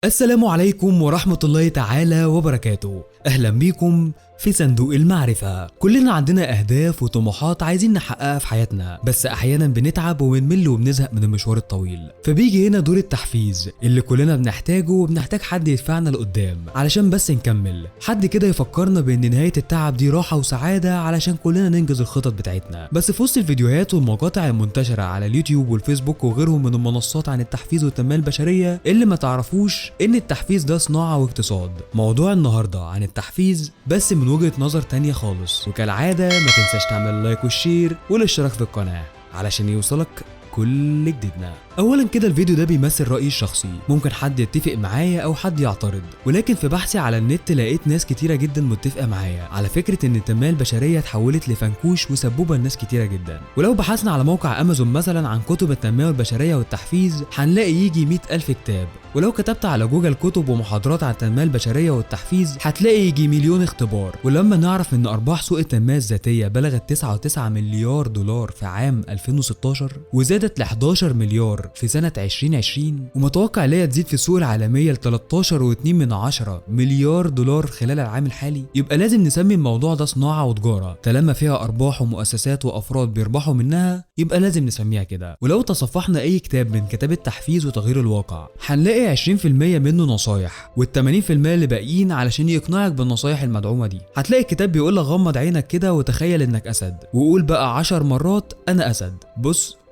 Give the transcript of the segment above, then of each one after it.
السلام عليكم ورحمة الله تعالى وبركاته. أهلا بيكم في صندوق المعرفة. كلنا عندنا أهداف وطموحات عايزين نحققها في حياتنا، بس أحيانا بنتعب وبنمل وبنزهق من المشوار الطويل، فبيجي هنا دور التحفيز اللي كلنا بنحتاجه، وبنحتاج حد يدفعنا لقدام علشان بس نكمل، حد كده يفكرنا بأن نهاية التعب دي راحة وسعادة علشان كلنا ننجز الخطط بتاعتنا. بس في وسط الفيديوهات والمقاطع المنتشرة على اليوتيوب والفيسبوك وغيرهم من المنصات عن التحفيز والتنمية البشرية، اللي ما تعرفوش ان التحفيز ده صناعة واقتصاد. موضوع النهاردة عن التحفيز بس من وجهة نظر تانية خالص، وكالعادة ما تنساش تعمل لايك والشير والاشتراك في القناة علشان يوصلك كل جديدنا. اولا كده الفيديو ده بيمثل رأيي الشخصي، ممكن حد يتفق معايا او حد يعترض، ولكن في بحثي على النت لقيت ناس كتيرة جدا متفقة معايا على فكرة ان التنمية البشرية اتحولت لفنكوش وسبوبة لناس كتيرة جدا. ولو بحثنا على موقع امازون مثلا عن كتب التنمية البشرية والتحفيز هنلاقي يجي 100,000 كتاب، ولو كتبت على جوجل كتب ومحاضرات عن التنمية البشرية والتحفيز هتلاقي يجي مليون اختبار. ولما نعرف ان ارباح سوق التنمية الذاتية بلغت 9.9 مليار دولار في عام 2016 وزادت ل 11 مليار في سنة 2020، ومتوقع ليها تزيد في السوق العالمية ل 13.2 مليار دولار خلال العام الحالي، يبقى لازم نسمي الموضوع ده صناعة وتجارة. طالما فيها ارباح ومؤسسات وافراد بيربحوا منها يبقى لازم نسميها كده. ولو تصفحنا اي كتاب من كتاب التحفيز وتغيير الواقع هنلاقي 20% منه نصايح، وال80% اللي باقيين علشان يقنعك بالنصايح المدعومة دي. هتلاقي الكتاب بيقول لك غمض عينك كده وتخيل انك اسد، وقول بقى 10 مرات انا اسد،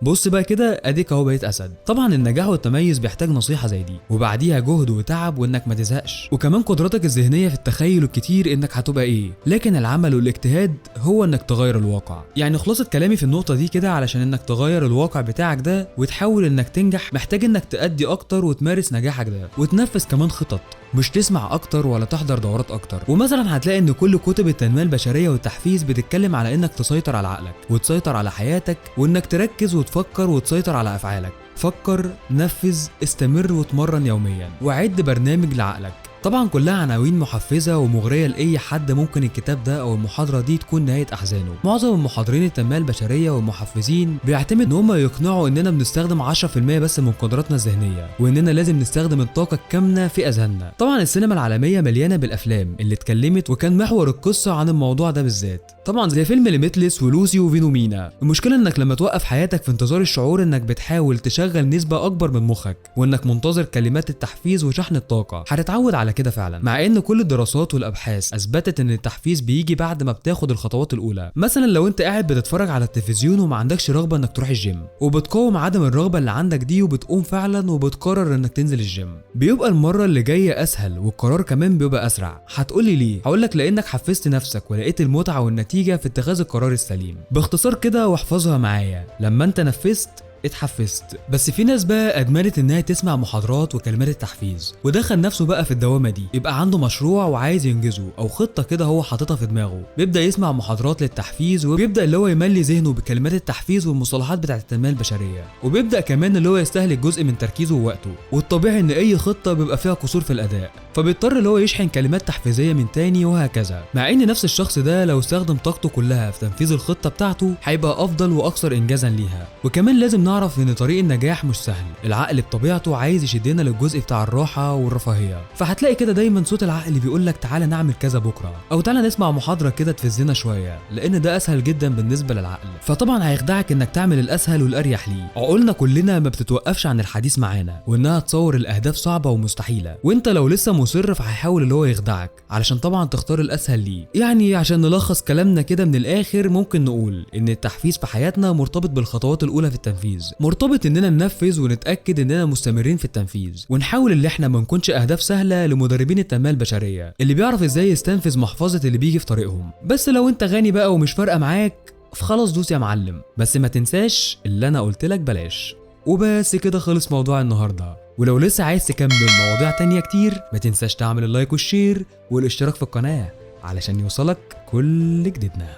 بص بقى كده اديك اهو بقيت اسد. طبعا النجاح والتميز بيحتاج نصيحه زي دي، وبعديها جهد وتعب وانك ما تزهقش، وكمان قدرتك الذهنيه في التخيل الكتير انك هتبقى ايه، لكن العمل والاجتهاد هو انك تغير الواقع. يعني خلاصة كلامي في النقطه دي كده علشان انك تغير الواقع بتاعك ده وتحاول انك تنجح، محتاج انك تأدي اكتر وتمارس نجاحك ده وتنفذ كمان خطط، مش تسمع اكتر ولا تحضر دورات اكتر. ومثلا هتلاقي ان كل كتب التنميه البشريه والتحفيز بتتكلم على انك تسيطر على عقلك وتسيطر على حياتك، وانك تركز وتفكر وتسيطر على افعالك. فكر، نفذ، استمر وتمرن يوميا، وعد برنامج لعقلك. طبعا كلها عناوين محفزه ومغريه لاي حد ممكن الكتاب ده او المحاضره دي تكون نهايه احزانه. معظم المحاضرين التنميه البشريه والمحفزين بيعتمد ان هم يقنعوا اننا بنستخدم 10% بس من قدراتنا الذهنيه، واننا لازم نستخدم الطاقه الكامنه في اذهاننا. طبعا السينما العالميه مليانه بالافلام اللي اتكلمت وكان محور القصه عن الموضوع ده بالذات، طبعا زي فيلم ليميتلس ولوسي وفينومينا. المشكله انك لما توقف حياتك في انتظار الشعور انك بتحاول تشغل نسبه اكبر من مخك، وانك منتظر كلمات التحفيز وشحن الطاقه، هتتعود على كده فعلا. مع ان كل الدراسات والابحاث اثبتت ان التحفيز بيجي بعد ما بتاخد الخطوات الاولى. مثلا لو انت قاعد بتتفرج على التلفزيون وما عندكش رغبه انك تروح الجيم، وبتقاوم عدم الرغبه اللي عندك دي وبتقوم فعلا وبتقرر انك تنزل الجيم، بيبقى المره اللي جايه اسهل والقرار كمان بيبقى اسرع. هتقولي ليه؟ هقولك لانك حفزت نفسك ولقيت المتعه والنتيجه في اتخاذ القرار السليم. باختصار كده واحفظها معايا، لما انت نفذت اتحفزت. بس في ناس بقى ادمنت انها تسمع محاضرات وكلمات التحفيز ودخل نفسه بقى في الدوامه دي، يبقى عنده مشروع وعايز ينجزه او خطه كده هو حاططها في دماغه، بيبدا يسمع محاضرات للتحفيز وبيبدا اللي هو يملي ذهنه بكلمات التحفيز والمصطلحات بتاعه التنميه البشريه، وبيبدا كمان اللي هو يستهلك جزء من تركيزه ووقته. والطبيعي ان اي خطه بيبقى فيها قصور في الاداء، فبيضطر اللي هو يشحن كلمات تحفيزيه من تاني وهكذا. مع ان نفس الشخص ده لو استخدم طاقته كلها في تنفيذ الخطه بتاعته هيبقى افضل واكثر انجازا ليها. وكمان لازم نعرف ان طريق النجاح مش سهل، العقل بطبيعته عايز يشدنا للجزء بتاع الراحه والرفاهيه، فهتلاقي كده دايما صوت العقل بيقول لك تعالى نعمل كذا بكره، او تعالى نسمع محاضره كده تفزنا شويه، لان ده اسهل جدا بالنسبه للعقل. فطبعا هيخدعك انك تعمل الاسهل والاريح ليه. عقولنا كلنا ما بتتوقفش عن الحديث معانا وانها تصور الاهداف صعبه ومستحيله، وانت لو لسه مصر فهيحاول اللي هو يخدعك علشان طبعا تختار الاسهل ليه. يعني عشان نلخص كلامنا كده من الاخر ممكن نقول ان التحفيز في حياتنا مرتبط بالخطوات الاولى في التنفيذ، مرتبط اننا ننفذ ونتاكد اننا مستمرين في التنفيذ، ونحاول ان احنا ما نكونش اهداف سهله لمدربين التنميه البشريه اللي بيعرف ازاي يستنفذ محفظه اللي بيجي في طريقهم. بس لو انت غني بقى ومش فارقه معاك فخلاص دوس يا معلم، بس ما تنساش اللي انا قلت لك بلاش. وبس كده خلص موضوع النهارده. ولو لسه عايز تكمل مواضيع تانية كتير ما تنساش تعمل اللايك والشير والاشتراك في القناه علشان يوصلك كل جديدنا.